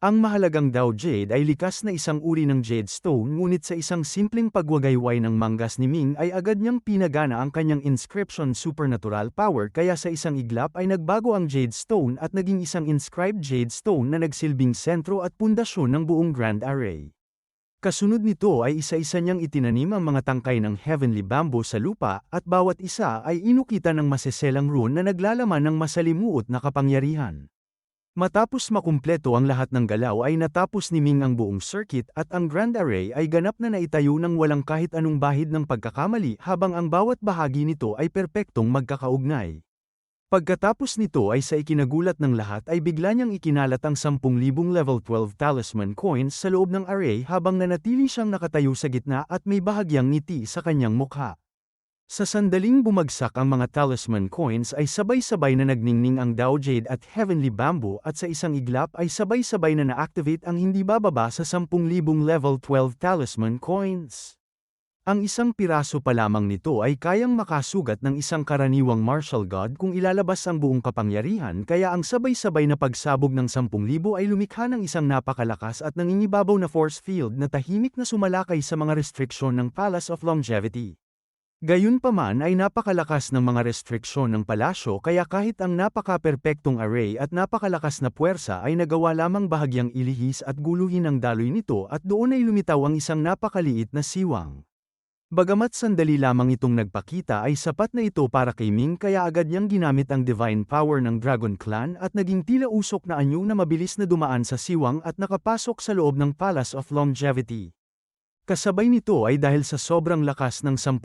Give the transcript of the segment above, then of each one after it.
Ang mahalagang Dao Jade ay likas na isang uri ng jade stone ngunit sa isang simpleng pagwagayway ng manggas ni Ming ay agad niyang pinagana ang kanyang inscription supernatural power kaya sa isang iglap ay nagbago ang jade stone at naging isang inscribed jade stone na nagsilbing sentro at pundasyon ng buong Grand Array. Kasunod nito ay isa-isa niyang itinanim ang mga tangkay ng heavenly bamboo sa lupa at bawat isa ay inukitan ng maseselang rune na naglalaman ng masalimuot na kapangyarihan. Matapos makumpleto ang lahat ng galaw ay natapos ni Ming ang buong circuit at ang Grand Array ay ganap na naitayo ng walang kahit anong bahid ng pagkakamali habang ang bawat bahagi nito ay perpektong magkakaugnay. Pagkatapos nito ay sa ikinagulat ng lahat ay bigla niyang ikinalat ang 10,000 level 12 talisman coins sa loob ng array habang nanatili siyang nakatayo sa gitna at may bahagyang ngiti sa kanyang mukha. Sa sandaling bumagsak ang mga talisman coins ay sabay-sabay na nagningning ang Dao Jade at Heavenly Bamboo at sa isang iglap ay sabay-sabay na na-activate ang hindi bababa sa 10,000 level 12 talisman coins. Ang isang piraso pa lamang nito ay kayang makasugat ng isang karaniwang martial god kung ilalabas ang buong kapangyarihan kaya ang sabay-sabay na pagsabog ng 10,000 ay lumikha ng isang napakalakas at nangingibabaw na force field na tahimik na sumalakay sa mga restriksyon ng Palace of Longevity. Gayunpaman ay napakalakas ng mga restriksyon ng palasyo kaya kahit ang napaka-perpektong array at napakalakas na puwersa ay nagawa lamang bahagyang ilihis at guluhin ang daloy nito at doon ay lumitaw ang isang napakaliit na siwang. Bagamat sandali lamang itong nagpakita ay sapat na ito para kay Ming kaya agad niyang ginamit ang divine power ng Dragon Clan at naging tila usok na anyo na mabilis na dumaan sa siwang at nakapasok sa loob ng Palace of Longevity. Kasabay nito ay dahil sa sobrang lakas ng 10,000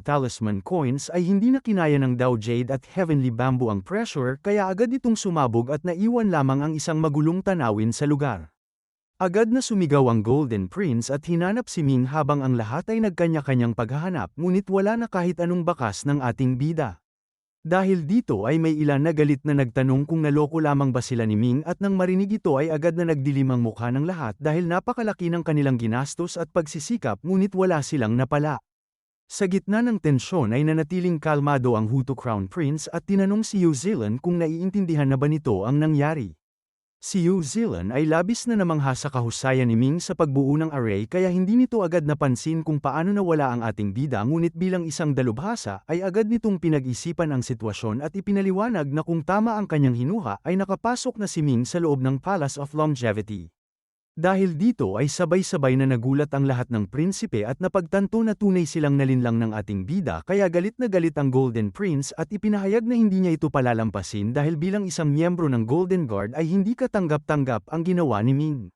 talisman coins ay hindi na kinaya ng Dao Jade at Heavenly Bamboo ang pressure kaya agad itong sumabog at naiwan lamang ang isang magulong tanawin sa lugar. Agad na sumigaw ang Golden Prince at hinanap si Ming habang ang lahat ay nagkanya-kanyang paghahanap ngunit wala na kahit anong bakas ng ating bida. Dahil dito ay may ilan na galit na nagtanong kung naloko lamang ba sila ni Ming at nang marinig ito ay agad na nagdilim ang mukha ng lahat dahil napakalaki ng kanilang ginastos at pagsisikap ngunit wala silang napala. Sa gitna ng tensyon ay nanatiling kalmado ang Huto Crown Prince at tinanong si Yu Zilan kung naiintindihan na ba nito ang nangyari. Si Yu Zilan ay labis na namangha sa kahusayan ni Ming sa pagbuo ng array kaya hindi nito agad napansin kung paano nawala ang ating bida ngunit bilang isang dalubhasa ay agad nitong pinag-isipan ang sitwasyon at ipinaliwanag na kung tama ang kanyang hinuha ay nakapasok na si Ming sa loob ng Palace of Longevity. Dahil dito ay sabay-sabay na nagulat ang lahat ng prinsipe at napagtanto na tunay silang nalinlang ng ating bida kaya galit na galit ang Golden Prince at ipinahayag na hindi niya ito palalampasin dahil bilang isang miyembro ng Golden Guard ay hindi katanggap-tanggap ang ginawa ni Ming.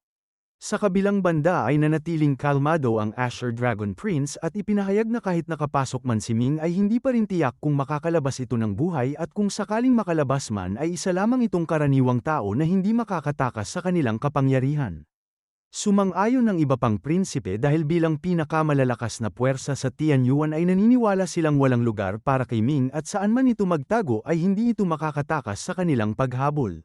Sa kabilang banda ay nanatiling kalmado ang Asher Dragon Prince at ipinahayag na kahit nakapasok man si Ming ay hindi pa rin tiyak kung makakalabas ito ng buhay at kung sakaling makalabas man ay isa lamang itong karaniwang tao na hindi makakatakas sa kanilang kapangyarihan. Sumang-ayon ng iba pang prinsipe dahil bilang pinakamalalakas na puwersa sa Tianyuan ay naniniwala silang walang lugar para kay Ming at saan man ito magtago ay hindi ito makakatakas sa kanilang paghabol.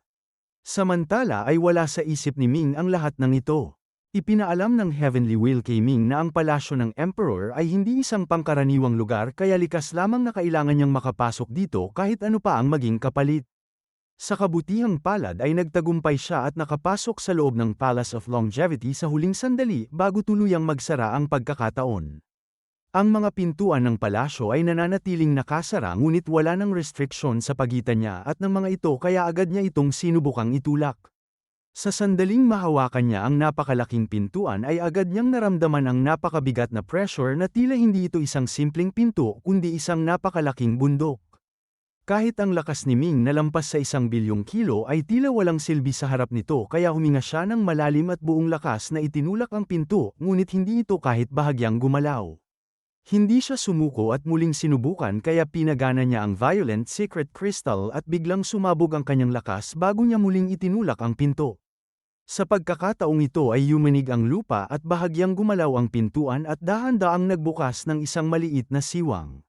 Samantala ay wala sa isip ni Ming ang lahat ng ito. Ipinaalam ng Heavenly Will kay Ming na ang palasyo ng Emperor ay hindi isang pangkaraniwang lugar kaya likas lamang na kailangan niyang makapasok dito kahit ano pa ang maging kapalit. Sa kabutihang palad ay nagtagumpay siya at nakapasok sa loob ng Palace of Longevity sa huling sandali bago tuluyang magsara ang pagkakataon. Ang mga pintuan ng palasyo ay nananatiling nakasara ngunit wala ng restriksyon sa pagitan niya at ng mga ito kaya agad niya itong sinubukang itulak. Sa sandaling mahawakan niya ang napakalaking pintuan ay agad niyang naramdaman ang napakabigat na pressure na tila hindi ito isang simpleng pinto kundi isang napakalaking bundok. Kahit ang lakas ni Ming na lampas sa 1,000,000,000 kilo ay tila walang silbi sa harap nito kaya huminga siya ng malalim at buong lakas na itinulak ang pinto ngunit hindi ito kahit bahagyang gumalaw. Hindi siya sumuko at muling sinubukan kaya pinagana niya ang Violent Secret Crystal at biglang sumabog ang kanyang lakas bago niya muling itinulak ang pinto. Sa pagkakataong ito ay yumanig ang lupa at bahagyang gumalaw ang pintuan at dahan-daang nagbukas ng isang maliit na siwang.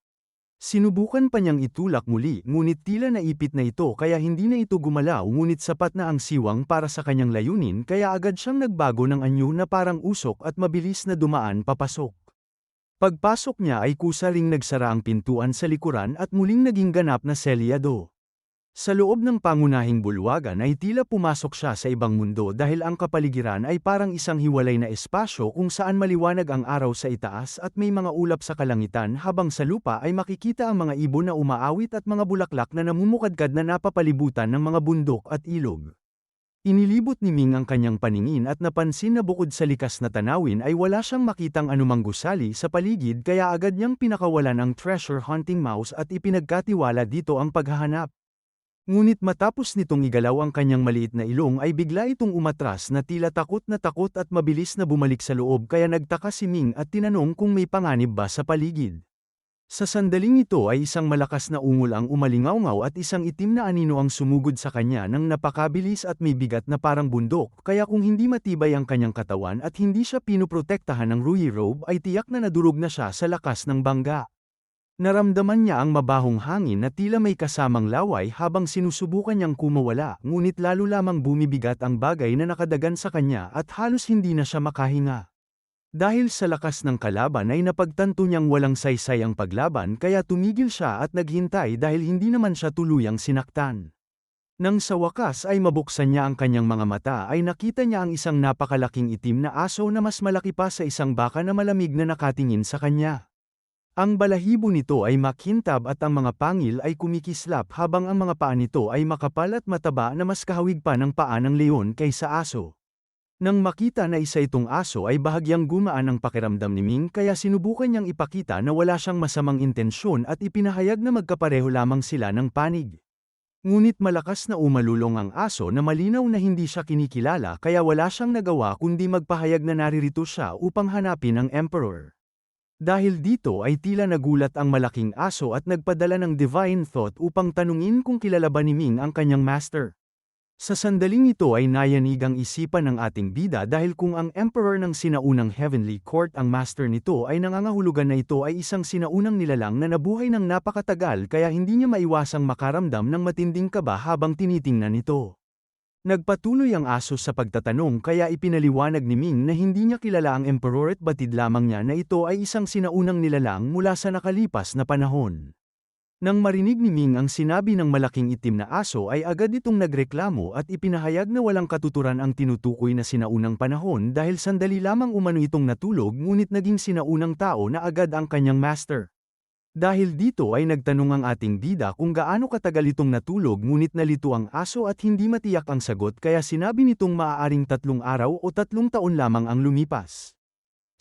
Sinubukan pa niyang itulak muli ngunit tila naipit na ito kaya hindi na ito gumalaw ngunit sapat na ang siwang para sa kanyang layunin kaya agad siyang nagbago ng anyo na parang usok at mabilis na dumaan papasok. Pagpasok niya ay kusa ring nagsara ang pintuan sa likuran at muling naging ganap na selyado. Sa loob ng pangunahing bulwagan ay tila pumasok siya sa ibang mundo dahil ang kapaligiran ay parang isang hiwalay na espasyo kung saan maliwanag ang araw sa itaas at may mga ulap sa kalangitan habang sa lupa ay makikita ang mga ibon na umaawit at mga bulaklak na namumukadkad na napapalibutan ng mga bundok at ilog. Inilibot ni Ming ang kanyang paningin at napansin na bukod sa likas na tanawin ay wala siyang makitang anumang gusali sa paligid kaya agad niyang pinakawalan ang treasure hunting mouse at ipinagkatiwala dito ang paghahanap. Ngunit matapos nitong igalaw ang kanyang maliit na ilong ay bigla itong umatras na tila takot at mabilis na bumalik sa loob kaya nagtaka si Ming at tinanong kung may panganib ba sa paligid. Sa sandaling ito ay isang malakas na ungol ang umalingawngaw at isang itim na anino ang sumugod sa kanya ng napakabilis at may bigat na parang bundok kaya kung hindi matibay ang kanyang katawan at hindi siya pinoprotektahan ng Ruyi robe ay tiyak na nadurog na siya sa lakas ng bangga. Naramdaman niya ang mabahong hangin na tila may kasamang laway habang sinusubukan niyang kumawala ngunit lalo lamang bumibigat ang bagay na nakadagan sa kanya at halos hindi na siya makahinga. Dahil sa lakas ng kalaban ay napagtanto niyang walang saysay ang paglaban kaya tumigil siya at naghintay dahil hindi naman siya tuluyang sinaktan. Nang sa wakas ay mabuksan niya ang kanyang mga mata ay nakita niya ang isang napakalaking itim na aso na mas malaki pa sa isang baka na malamig na nakatingin sa kanya. Ang balahibo nito ay makintab at ang mga pangil ay kumikislap habang ang mga paa nito ay makapal at mataba na mas kahawig pa ng paa ng leon kaysa aso. Nang makita na isa itong aso ay bahagyang gumaan ang pakiramdam ni Ming kaya sinubukan niyang ipakita na wala siyang masamang intensyon at ipinahayag na magkapareho lamang sila ng panig. Ngunit malakas na umalulong ang aso na malinaw na hindi siya kinikilala kaya wala siyang nagawa kundi magpahayag na naririto siya upang hanapin ang emperor. Dahil dito ay tila nagulat ang malaking aso at nagpadala ng divine thought upang tanungin kung kilala ba ni Ming ang kanyang master. Sa sandaling ito ay nayanig ang isipan ng ating bida dahil kung ang emperor ng sinaunang heavenly court ang master nito ay nangangahulugan na ito ay isang sinaunang nilalang na nabuhay ng napakatagal kaya hindi niya maiwasang makaramdam ng matinding kaba habang tinitingnan ito. Nagpatuloy ang aso sa pagtatanong kaya ipinaliwanag ni Ming na hindi niya kilala ang emperor at batid lamang niya na ito ay isang sinaunang nilalang mula sa nakalipas na panahon. Nang marinig ni Ming ang sinabi ng malaking itim na aso ay agad itong nagreklamo at ipinahayag na walang katuturan ang tinutukoy na sinaunang panahon dahil sandali lamang umano itong natulog ngunit naging sinaunang tao na agad ang kanyang master. Dahil dito ay nagtanong ang ating bida kung gaano katagal itong natulog ngunit nalito ang aso at hindi matiyak ang sagot kaya sinabi nitong maaaring 3 araw o 3 taon lamang ang lumipas.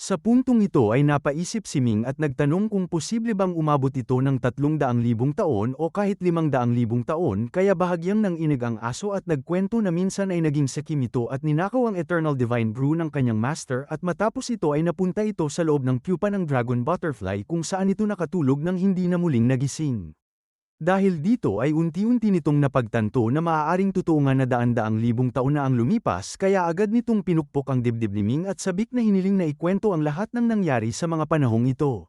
Sa puntong ito ay napaisip si Ming at nagtanong kung posible bang umabot ito ng 300,000 taon o kahit 500,000 taon kaya bahagyang nang inig ang aso at nagkwento na minsan ay naging sakim ito at ninakaw ang eternal divine brew ng kanyang master at matapos ito ay napunta ito sa loob ng pupa ng dragon butterfly kung saan ito nakatulog nang hindi na muling nagising. Dahil dito ay unti-unti nitong napagtanto na maaaring totoo nga na daan-daang libong taon na ang lumipas kaya agad nitong pinukpok ang dibdib ni Ming at sabik na hiniling na ikwento ang lahat ng nangyari sa mga panahong ito.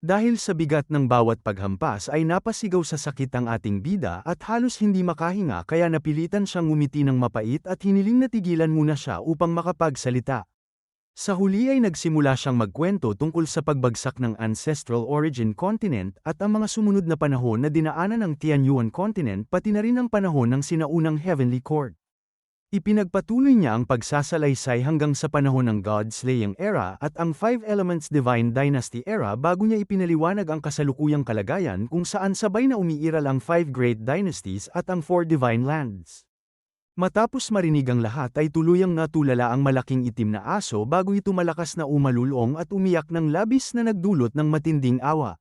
Dahil sa bigat ng bawat paghampas ay napasigaw sa sakit ang ating bida at halos hindi makahinga kaya napilitan siyang ngumiti ng mapait at hiniling na tigilan muna siya upang makapagsalita. Sa huli ay nagsimula siyang magkwento tungkol sa pagbagsak ng Ancestral Origin Continent at ang mga sumunod na panahon na dinaanan ng Tianyuan Continent pati na rin ang panahon ng sinaunang Heavenly Court. Ipinagpatuloy niya ang pagsasalaysay hanggang sa panahon ng God-slaying era at ang Five Elements Divine Dynasty era bago niya ipinaliwanag ang kasalukuyang kalagayan kung saan sabay na umiiral ang 5 Great Dynasties at ang 4 Divine Lands. Matapos marinig ang lahat ay tuluyang natulala ang malaking itim na aso bago ito malakas na umalulong at umiyak ng labis na nagdulot ng matinding awa.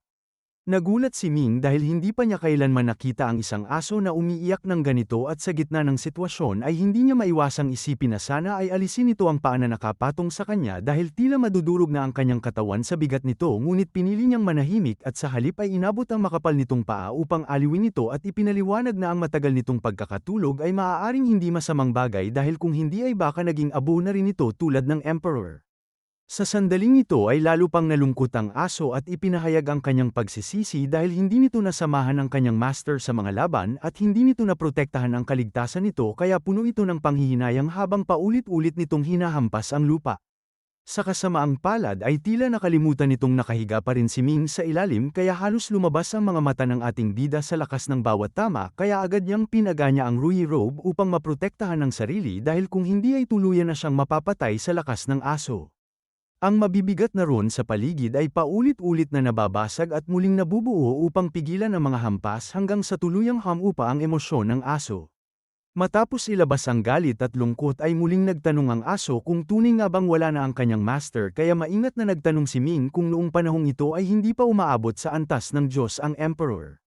Nagulat si Ming dahil hindi pa niya kailanman nakita ang isang aso na umiiyak ng ganito at sa gitna ng sitwasyon ay hindi niya maiwasang isipin na sana ay alisin ito ang paa na nakapatong sa kanya dahil tila madudurog na ang kanyang katawan sa bigat nito ngunit pinili niyang manahimik at sa halip ay inabot ang makapal nitong paa upang aliwin ito at ipinaliwanag na ang matagal nitong pagkakatulog ay maaaring hindi masamang bagay dahil kung hindi ay baka naging abo na rin ito tulad ng emperor. Sa sandaling ito ay lalo pang nalungkot ang aso at ipinahayag ang kanyang pagsisisi dahil hindi nito nasamahan ang kanyang master sa mga laban at hindi nito naprotektahan ang kaligtasan nito kaya puno ito ng panghihinayang habang paulit-ulit nitong hinahampas ang lupa. Sa kasamaang palad ay tila nakalimutan nitong nakahiga pa rin si Ming sa ilalim kaya halos lumabas ang mga mata ng ating bida sa lakas ng bawat tama kaya agad niyang pinaganya ang Rui Robe upang maprotektahan ang sarili dahil kung hindi ay tuluyan na siyang mapapatay sa lakas ng aso. Ang mabibigat na ron sa paligid ay paulit-ulit na nababasag at muling nabubuo upang pigilan ang mga hampas hanggang sa tuluyang hamupa ang emosyon ng aso. Matapos ilabas ang galit at lungkot ay muling nagtanong ang aso kung tunay nga bang wala na ang kanyang master kaya maingat na nagtanong si Ming kung noong panahong ito ay hindi pa umaabot sa antas ng Diyos ang Emperor.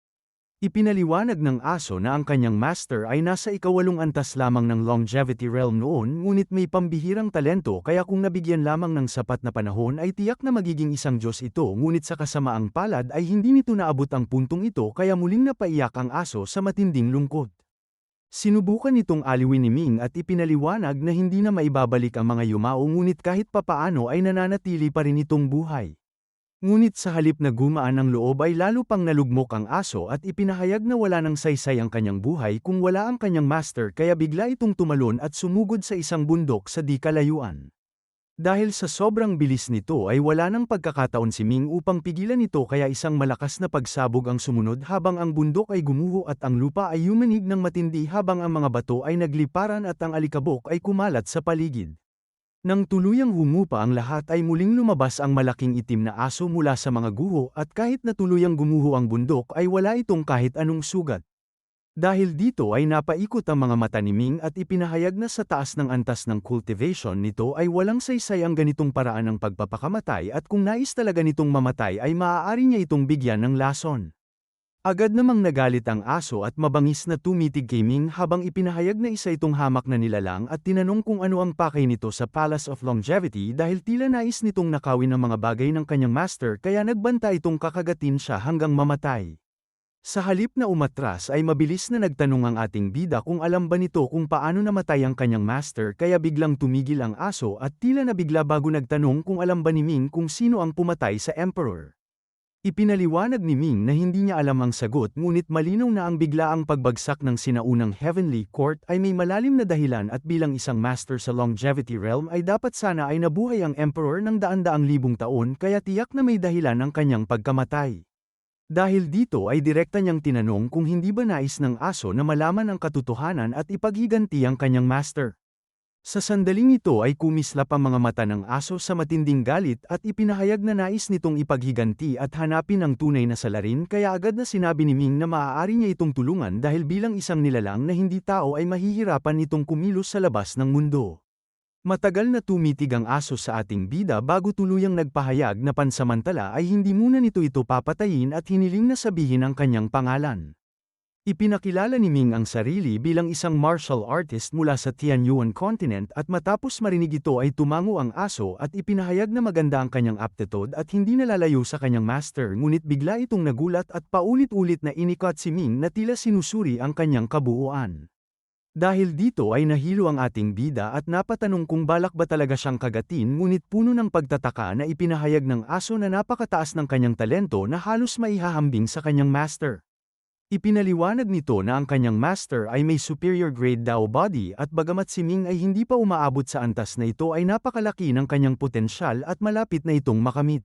Ipinaliwanag ng aso na ang kanyang master ay nasa ikawalong antas lamang ng Longevity Realm noon ngunit may pambihirang talento kaya kung nabigyan lamang ng sapat na panahon ay tiyak na magiging isang Diyos ito ngunit sa kasamaang palad ay hindi nito naabot ang puntong ito kaya muling napaiyak ang aso sa matinding lungkot. Sinubukan nitong aliwin ni Ming at ipinaliwanag na hindi na maibabalik ang mga yumao ngunit kahit papaano ay nananatili pa rin itong buhay. Ngunit sa halip na gumaan ang loob ay lalo pang nalugmok ang aso at ipinahayag na wala nang saysay ang kanyang buhay kung wala ang kanyang master kaya bigla itong tumalon at sumugod sa isang bundok sa di kalayuan. Dahil sa sobrang bilis nito ay wala nang pagkakataon si Ming upang pigilan ito kaya isang malakas na pagsabog ang sumunod habang ang bundok ay gumuho at ang lupa ay yumanig ng matindi habang ang mga bato ay nagliparan at ang alikabok ay kumalat sa paligid. Nang tuluyang humupa ang lahat ay muling lumabas ang malaking itim na aso mula sa mga guho at kahit na tuluyang gumuho ang bundok ay wala itong kahit anong sugat. Dahil dito ay napaikot ang mga mata ni Ming at ipinahayag na sa taas ng antas ng cultivation nito ay walang saysay ang ganitong paraan ng pagpapakamatay at kung nais talaga nitong mamatay ay maaari niya itong bigyan ng lason. Agad namang nagalit ang aso at mabangis na tumitig kay Ming habang ipinahayag na isa itong hamak na nilalang at tinanong kung ano ang pakay nito sa Palace of Longevity dahil tila nais nitong nakawin ang mga bagay ng kanyang master kaya nagbanta itong kakagatin siya hanggang mamatay. Sa halip na umatras ay mabilis na nagtanong ang ating bida kung alam ba nito kung paano namatay ang kanyang master kaya biglang tumigil ang aso at tila nabigla bago nagtanong kung alam ba ni Ming kung sino ang pumatay sa Emperor. Ipinaliwanag ni Ming na hindi niya alam ang sagot ngunit malinaw na ang biglaang pagbagsak ng sinaunang Heavenly Court ay may malalim na dahilan at bilang isang master sa Longevity Realm ay dapat sana ay nabuhay ang Emperor ng daan-daang libong taon kaya tiyak na may dahilan ang kanyang pagkamatay. Dahil dito ay direkta niyang tinanong kung hindi ba nais ng aso na malaman ang katotohanan at ipaghiganti ang kanyang master. Sa sandaling ito ay kumislap ang mga mata ng aso sa matinding galit at ipinahayag na nais nitong ipaghiganti at hanapin ang tunay na salarin kaya agad na sinabi ni Ming na maaari niya itong tulungan dahil bilang isang nilalang na hindi tao ay mahihirapan nitong kumilos sa labas ng mundo. Matagal na tumitig ang aso sa ating bida bago tuluyang nagpahayag na pansamantala ay hindi muna nito ito papatayin at hiniling na sabihin ang kanyang pangalan. Ipinakilala ni Ming ang sarili bilang isang martial artist mula sa Tianyuan Continent at matapos marinig ito ay tumango ang aso at ipinahayag na maganda ang kanyang aptitude at hindi nalalayo sa kanyang master ngunit bigla itong nagulat at paulit-ulit na inikat si Ming na tila sinusuri ang kanyang kabuuan. Dahil dito ay nahilo ang ating bida at napatanong kung balak ba talaga siyang kagatin ngunit puno ng pagtataka na ipinahayag ng aso na napakataas ng kanyang talento na halos maihahambing sa kanyang master. Ipinaliwanag nito na ang kanyang master ay may superior grade Dao body at bagamat si Ming ay hindi pa umaabot sa antas na ito ay napakalaki ng kanyang potensyal at malapit na itong makamit.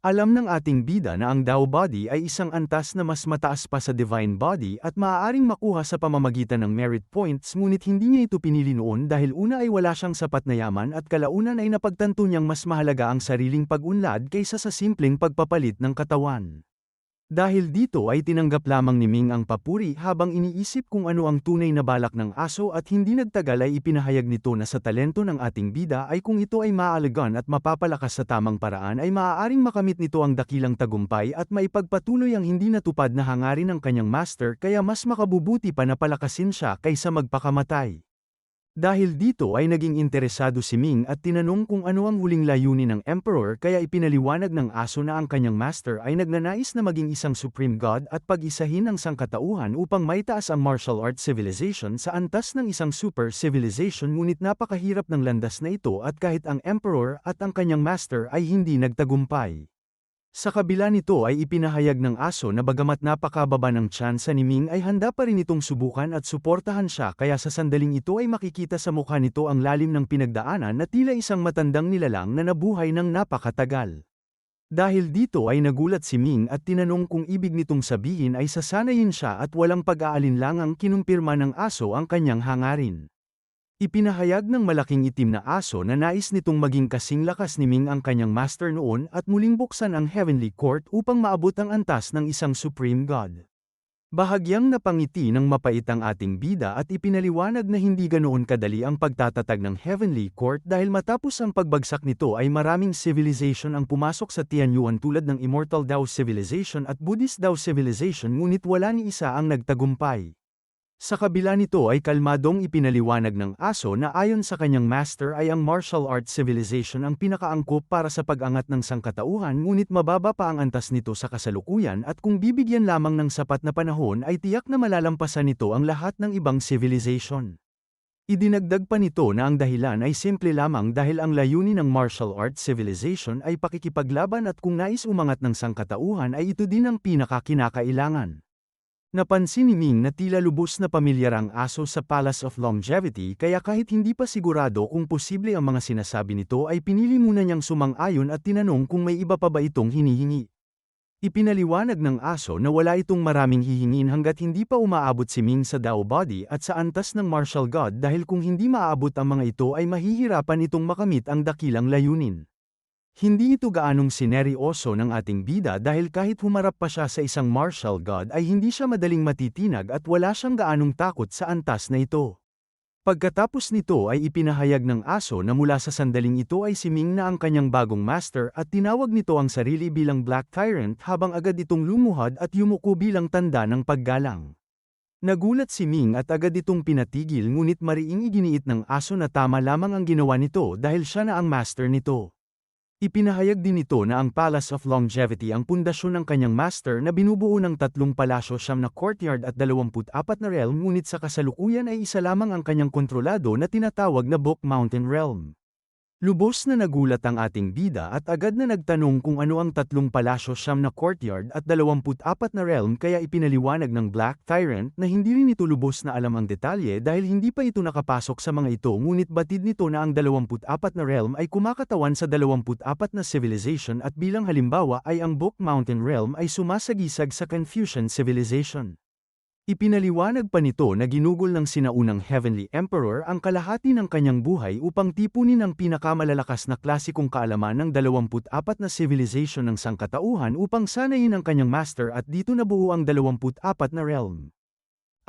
Alam ng ating bida na ang Dao body ay isang antas na mas mataas pa sa Divine body at maaaring makuha sa pamamagitan ng merit points ngunit hindi niya ito pinili noon dahil una ay wala siyang sapat na yaman at kalaunan ay napagtanto niyang mas mahalaga ang sariling pag-unlad kaysa sa simpleng pagpapalit ng katawan. Dahil dito ay tinanggap lamang ni Ming ang papuri habang iniisip kung ano ang tunay na balak ng aso at hindi nagtagal ay ipinahayag nito na sa talento ng ating bida ay kung ito ay maaalagaan at mapapalakas sa tamang paraan ay maaaring makamit nito ang dakilang tagumpay at maipagpatuloy ang hindi natupad na hangarin ng kanyang master kaya mas makabubuti pa na palakasin siya kaysa magpakamatay. Dahil dito ay naging interesado si Ming at tinanong kung ano ang huling layunin ng Emperor kaya ipinaliwanag ng aso na ang kanyang master ay nagnanais na maging isang Supreme God at pag-isahin ang sangkatauhan upang maitaas ang martial arts civilization sa antas ng isang super civilization ngunit napakahirap ng landas na ito at kahit ang Emperor at ang kanyang master ay hindi nagtagumpay. Sa kabila nito ay ipinahayag ng aso na bagamat napakababa ng tsansa ni Ming ay handa pa rin itong subukan at suportahan siya kaya sa sandaling ito ay makikita sa mukha nito ang lalim ng pinagdaanan na tila isang matandang nilalang na nabuhay ng napakatagal. Dahil dito ay nagulat si Ming at tinanong kung ibig nitong sabihin ay sasanayin siya at walang pag-aalinlangang kinumpirma ng aso ang kanyang hangarin. Ipinahayag ng malaking itim na aso na nais nitong maging kasing lakas ni Ming ang kanyang master noon at muling buksan ang Heavenly Court upang maabot ang antas ng isang Supreme God. Bahagyang napangiti ng mapait ang ating bida at ipinaliwanag na hindi ganoon kadali ang pagtatatag ng Heavenly Court dahil matapos ang pagbagsak nito ay maraming civilization ang pumasok sa Tianyuan tulad ng Immortal Dao Civilization at Buddhist Dao Civilization ngunit wala ni isa ang nagtagumpay. Sa kabila nito ay kalmadong ipinaliwanag ng aso na ayon sa kanyang master ay ang martial arts civilization ang pinakaangkop para sa pag-angat ng sangkatauhan ngunit mababa pa ang antas nito sa kasalukuyan at kung bibigyan lamang ng sapat na panahon ay tiyak na malalampasan nito ang lahat ng ibang civilization. Idinagdag pa nito na ang dahilan ay simple lamang dahil ang layunin ng martial arts civilization ay pakikipaglaban at kung nais umangat ng sangkatauhan ay ito din ang pinakakinakailangan. Napansin ni Ming na tila lubos na pamilyar ang aso sa Palace of Longevity kaya kahit hindi pa sigurado kung posible ang mga sinasabi nito ay pinili muna niyang sumang-ayon at tinanong kung may iba pa ba itong hinihingi. Ipinaliwanag ng aso na wala itong maraming hihingin hanggat hindi pa umaabot si Ming sa Dao Body at sa antas ng Martial God dahil kung hindi maaabot ang mga ito ay mahihirapan itong makamit ang dakilang layunin. Hindi ito gaanong sineryoso ng ating bida dahil kahit humarap pa siya sa isang martial god ay hindi siya madaling matitinag at wala siyang gaanong takot sa antas na ito. Pagkatapos nito ay ipinahayag ng aso na mula sa sandaling ito ay si Ming na ang kanyang bagong master at tinawag nito ang sarili bilang Black Tyrant habang agad itong lumuhod at yumuko bilang tanda ng paggalang. Nagulat si Ming at agad itong pinatigil ngunit mariing iginiit ng aso na tama lamang ang ginawa nito dahil siya na ang master nito. Ipinahayag din ito na ang Palace of Longevity ang pundasyon ng kanyang master na binubuo ng 3 palasyo, 9 na courtyard at 24 na realm ngunit sa kasalukuyan ay isa lamang ang kanyang kontrolado na tinatawag na Book Mountain Realm. Lubos na nagulat ang ating bida at agad na nagtanong kung ano ang 3 palasyo, 9 na courtyard at 24 na realm kaya ipinaliwanag ng Black Tyrant na hindi rin ito lubos na alam ang detalye dahil hindi pa ito nakapasok sa mga ito ngunit batid nito na ang 24 na realm ay kumakatawan sa 24 na civilization at bilang halimbawa ay ang Book Mountain Realm ay sumasagisag sa Confucian Civilization. Ipinaliwanag pa nito na ginugol ng sinaunang Heavenly Emperor ang kalahati ng kanyang buhay upang tipunin ang pinakamalalakas na klasikong kaalaman ng 24 na civilization ng sangkatauhan upang sanayin ang kanyang master at dito nabuo ang 24 na realm.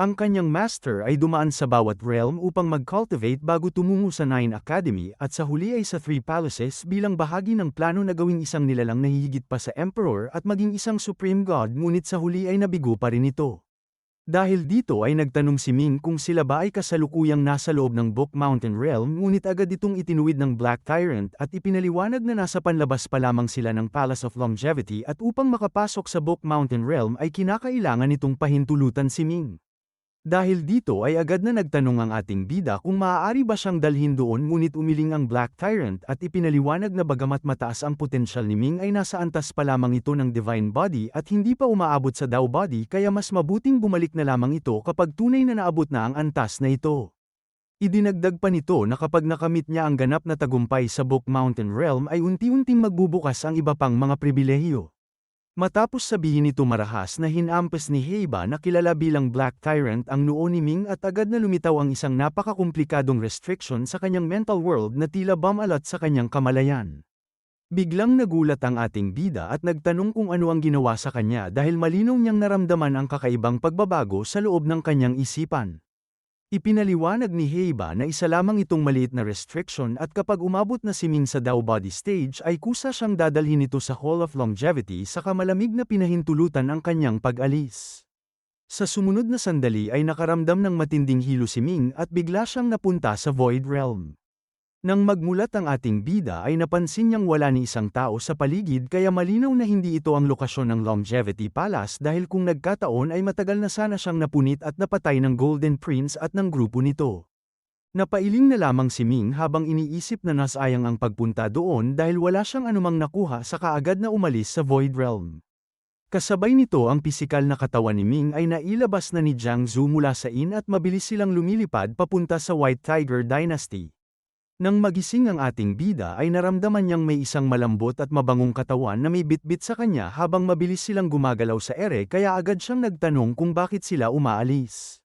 Ang kanyang master ay dumaan sa bawat realm upang mag-cultivate bago tumungo sa 9 Academy at sa huli ay sa 3 Palaces bilang bahagi ng plano na gawing isang nilalang na hihigit pa sa Emperor at maging isang Supreme God ngunit sa huli ay nabigo pa rin ito. Dahil dito ay nagtanong si Ming kung sila ba ay kasalukuyang nasa loob ng Book Mountain Realm ngunit agad itong itinuwid ng Black Tyrant at ipinaliwanag na nasa panlabas pa lamang sila ng Palace of Longevity at upang makapasok sa Book Mountain Realm ay kinakailangan itong pahintulutan si Ming. Dahil dito ay agad na nagtanong ang ating bida kung maaari ba siyang dalhin doon ngunit umiling ang Black Tyrant at ipinaliwanag na bagamat mataas ang potensyal ni Ming ay nasa antas pa lamang ito ng Divine Body at hindi pa umaabot sa Dao Body kaya mas mabuting bumalik na lamang ito kapag tunay na naabot na ang antas na ito. Idinagdag pa nito na kapag nakamit niya ang ganap na tagumpay sa Book Mountain Realm ay unti-unting magbubukas ang iba pang mga pribilehiyo. Matapos sabihin nito marahas na hinampas ni Heiba na kilala bilang Black Tyrant ang noo ni Ming at agad na lumitaw ang isang napakakomplikadong restriction sa kanyang mental world na tila bumalat sa kanyang kamalayan. Biglang nagulat ang ating bida at nagtanong kung ano ang ginawa sa kanya dahil malinaw niyang naramdaman ang kakaibang pagbabago sa loob ng kanyang isipan. Ipinaliwanag ni Heiba na isa lamang itong maliit na restriction at kapag umabot na si Ming sa Dao Body stage ay kusa siyang dadalhin ito sa Hall of Longevity sa malamig na pinahintulutan ang kanyang pag-alis. Sa sumunod na sandali ay nakaramdam ng matinding hilo si Ming at bigla siyang napunta sa Void Realm. Nang magmulat ang ating bida ay napansin niyang wala ni isang tao sa paligid kaya malinaw na hindi ito ang lokasyon ng Longevity Palace dahil kung nagkataon ay matagal na sana siyang napunit at napatay ng Golden Prince at ng grupo nito. Napailing na lamang si Ming habang iniisip na nasayang ang pagpunta doon dahil wala siyang anumang nakuha sa kaagad na umalis sa Void Realm. Kasabay nito ang pisikal na katawan ni Ming ay nailabas na ni Jiang Zhu mula sa inn at mabilis silang lumilipad papunta sa White Tiger Dynasty. Nang magising ang ating bida ay naramdaman niyang may isang malambot at mabangong katawan na may bitbit sa kanya habang mabilis silang gumagalaw sa ere kaya agad siyang nagtanong kung bakit sila umaalis.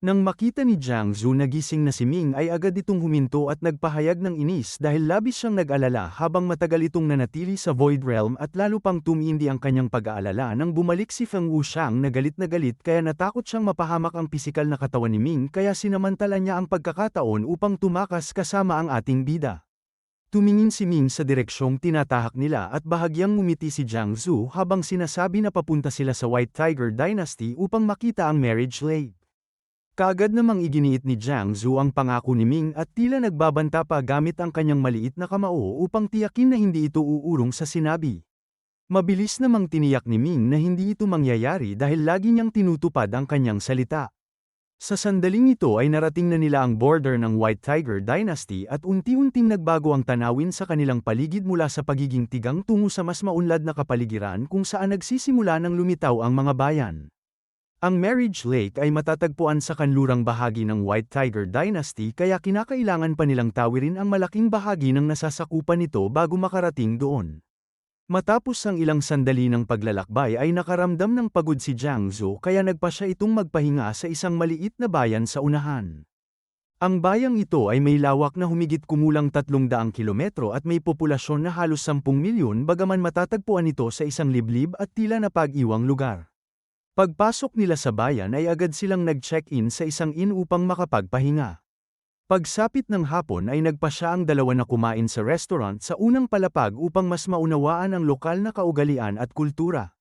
Nang makita ni Jiang Zhu na gising na si Ming ay agad itong huminto at nagpahayag ng inis dahil labis siyang nag-alala habang matagal itong nanatili sa Void Realm at lalo pang tumindi ang kanyang pag-aalala nang bumalik si Feng Wuxiang na galit kaya natakot siyang mapahamak ang pisikal na katawan ni Ming kaya sinamantala niya ang pagkakataon upang tumakas kasama ang ating bida. Tumingin si Ming sa direksyong tinatahak nila at bahagyang ngumiti si Jiang Zhu habang sinasabi na papunta sila sa White Tiger Dynasty upang makita ang marriage lake. Kaagad namang iginiit ni Jiang Zhu ang pangako ni Ming at tila nagbabanta pa gamit ang kanyang maliit na kamao upang tiyakin na hindi ito uurong sa sinabi. Mabilis namang tiniyak ni Ming na hindi ito mangyayari dahil lagi niyang tinutupad ang kanyang salita. Sa sandaling ito ay narating na nila ang border ng White Tiger Dynasty at unti-unting nagbago ang tanawin sa kanilang paligid mula sa pagiging tigang tungo sa mas maunlad na kapaligiran kung saan nagsisimula ng lumitaw ang mga bayan. Ang Marriage Lake ay matatagpuan sa kanlurang bahagi ng White Tiger Dynasty kaya kinakailangan pa nilang tawirin ang malaking bahagi ng nasasakupan nito bago makarating doon. Matapos ang ilang sandali ng paglalakbay ay nakaramdam ng pagod si Jiang Zhu kaya nagpa siya itong magpahinga sa isang maliit na bayan sa unahan. Ang bayang ito ay may lawak na humigit kumulang 300 kilometro at may populasyon na halos 10 milyon bagaman matatagpuan ito sa isang liblib at tila napag-iwang lugar. Pagpasok nila sa bayan ay agad silang nag-check-in sa isang inn upang makapagpahinga. Pagsapit ng hapon ay nagpa siya ang dalawa na kumain sa restaurant sa unang palapag upang mas maunawaan ang lokal na kaugalian at kultura.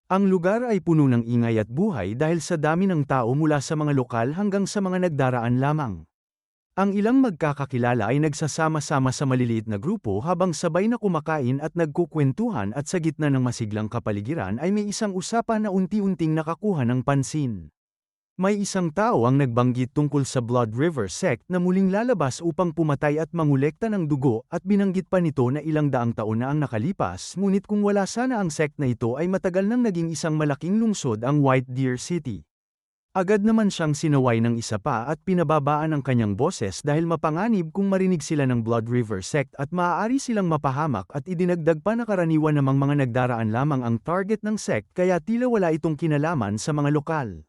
Ang lugar ay puno ng ingay at buhay dahil sa dami ng tao mula sa mga lokal hanggang sa mga nagdaraan lamang. Ang ilang magkakakilala ay nagsasama-sama sa maliliit na grupo habang sabay na kumakain at nagkukwentuhan at sa gitna ng masiglang kapaligiran ay may isang usapan na unti-unting nakakuha ng pansin. May isang tao ang nagbanggit tungkol sa Blood River Sect na muling lalabas upang pumatay at mangolekta ng dugo at binanggit pa nito na ilang daang taon na ang nakalipas ngunit kung wala sana ang sect na ito ay matagal nang naging isang malaking lungsod ang White Deer City. Agad naman siyang sinaway ng isa pa at pinababaan ang kanyang boses dahil mapanganib kung marinig sila ng Blood River Sect at maaari silang mapahamak at idinagdag pa na karaniwan namang mga nagdaraan lamang ang target ng sect kaya tila wala itong kinalaman sa mga lokal.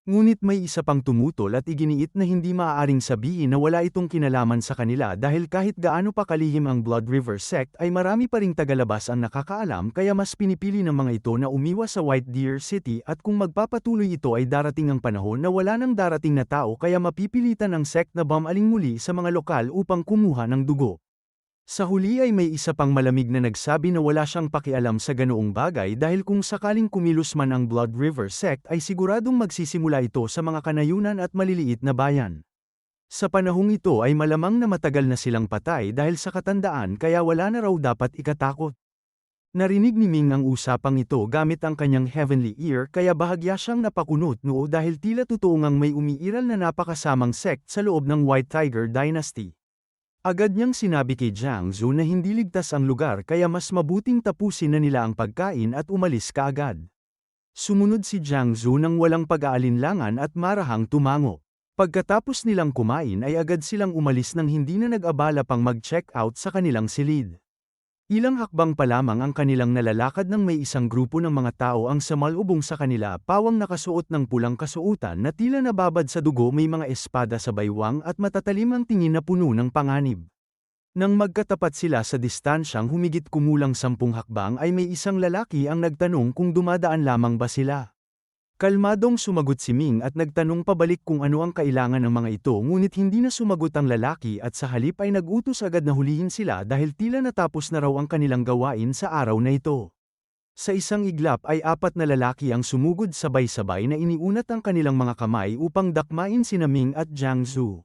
Ngunit may isa pang tumutol at iginiit na hindi maaaring sabihin na wala itong kinalaman sa kanila dahil kahit gaano pa kalihim ang Blood River Sect ay marami pa ring tagalabas ang nakakaalam kaya mas pinipili ng mga ito na umiwas sa White Deer City at kung magpapatuloy ito ay darating ang panahon na wala nang darating na tao kaya mapipilitan ng sect na bumaling muli sa mga lokal upang kumuha ng dugo. Sa huli ay may isa pang malamig na nagsabi na wala siyang pakialam sa ganoong bagay dahil kung sakaling kumilos man ang Blood River Sect ay siguradong magsisimula ito sa mga kanayunan at maliliit na bayan. Sa panahong ito ay malamang na matagal na silang patay dahil sa katandaan kaya wala na raw dapat ikatakot. Narinig ni Ming ang usapang ito gamit ang kanyang heavenly ear kaya bahagya siyang napakunot noo dahil tila totoo ngang may umiiral na napakasamang sect sa loob ng White Tiger Dynasty. Agad niyang sinabi kay Jiang Zhu na hindi ligtas ang lugar kaya mas mabuting tapusin na nila ang pagkain at umalis kaagad. Sumunod si Jiang Zhu nang walang pag-aalinlangan at marahang tumango. Pagkatapos nilang kumain ay agad silang umalis nang hindi na nag-abala pang mag-check out sa kanilang silid. Ilang hakbang pa lamang ang kanilang nalalakad nang may isang grupo ng mga tao ang samalubong sa kanila pawang nakasuot ng pulang kasuotan na tila nababad sa dugo may mga espada sa baywang at matatalim ang tingin na puno ng panganib. Nang magkatapat sila sa distansyang humigit kumulang 10 hakbang ay may isang lalaki ang nagtanong kung dumadaan lamang ba sila. Kalmadong sumagot si Ming at nagtanong pabalik kung ano ang kailangan ng mga ito ngunit hindi na sumagot ang lalaki at sa halip ay nag-utos agad na hulihin sila dahil tila natapos na raw ang kanilang gawain sa araw na ito. Sa isang iglap ay 4 na lalaki ang sumugod sabay-sabay na iniunat ang kanilang mga kamay upang dakmain sina Ming at Jiang Zhu.